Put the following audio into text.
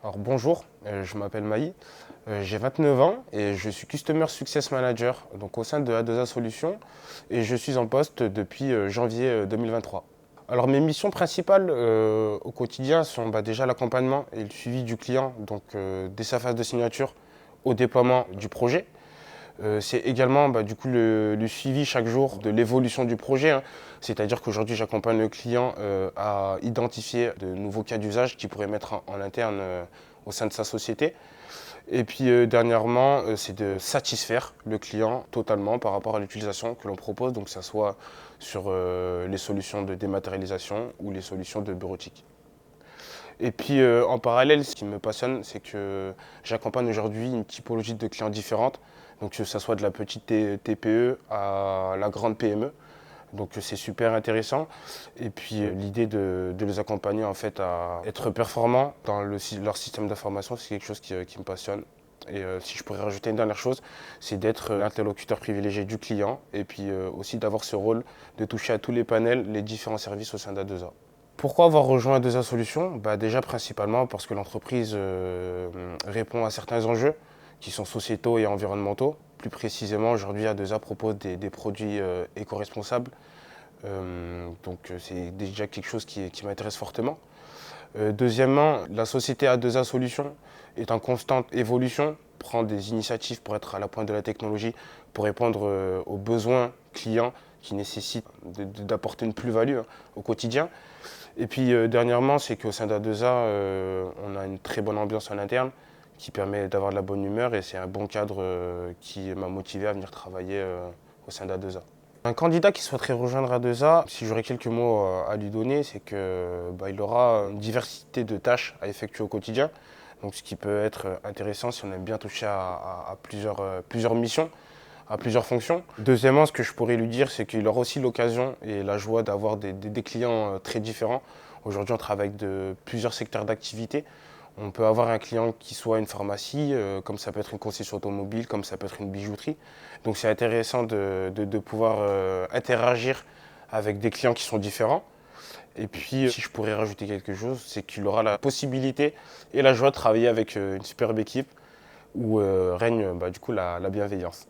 Alors bonjour, je m'appelle Maï, j'ai 29 ans et je suis Customer Success Manager donc au sein de A2A Solutions et je suis en poste depuis janvier 2023. Alors mes missions principales au quotidien sont déjà l'accompagnement et le suivi du client donc dès sa phase de signature au déploiement du projet. C'est également du coup, le suivi chaque jour de l'évolution du projet, hein. C'est-à-dire qu'aujourd'hui, j'accompagne le client à identifier de nouveaux cas d'usage qu'il pourrait mettre en interne au sein de sa société. Et puis dernièrement, c'est de satisfaire le client totalement par rapport à l'utilisation que l'on propose, donc que ce soit sur les solutions de dématérialisation ou les solutions de bureautique. Et puis en parallèle, ce qui me passionne, c'est que j'accompagne aujourd'hui une typologie de clients différentes, donc que ce soit de la petite TPE à la grande PME. Donc c'est super intéressant. Et puis l'idée de les accompagner en fait à être performants dans leur système d'information, c'est quelque chose qui me passionne. Et si je pourrais rajouter une dernière chose, c'est d'être l'interlocuteur privilégié du client et puis aussi d'avoir ce rôle de toucher à tous les panels, les différents services au sein d'A2A. Pourquoi avoir rejoint A2A Solutions? Déjà principalement parce que l'entreprise répond à certains enjeux qui sont sociétaux et environnementaux. Plus précisément, aujourd'hui, A2A propose des produits éco-responsables. Donc c'est déjà quelque chose qui m'intéresse fortement. Deuxièmement, la société A2A Solutions est en constante évolution, prend des initiatives pour être à la pointe de la technologie, pour répondre aux besoins clients qui nécessitent d'apporter une plus-value au quotidien. Et puis dernièrement, c'est qu'au sein d'A2A, on a une très bonne ambiance en interne qui permet d'avoir de la bonne humeur et c'est un bon cadre qui m'a motivé à venir travailler au sein d'A2A. Un candidat qui souhaiterait rejoindre A2A, si j'aurais quelques mots à lui donner, c'est qu'il aura une diversité de tâches à effectuer au quotidien. Donc, ce qui peut être intéressant si on aime bien toucher à plusieurs missions, à plusieurs fonctions. Deuxièmement, ce que je pourrais lui dire, c'est qu'il aura aussi l'occasion et la joie d'avoir des clients très différents. Aujourd'hui, on travaille avec plusieurs secteurs d'activité. On peut avoir un client qui soit une pharmacie, comme ça peut être une concession automobile, comme ça peut être une bijouterie. Donc c'est intéressant de pouvoir interagir avec des clients qui sont différents. Et puis, si je pourrais rajouter quelque chose, c'est qu'il aura la possibilité et la joie de travailler avec une superbe équipe où règne du coup la bienveillance.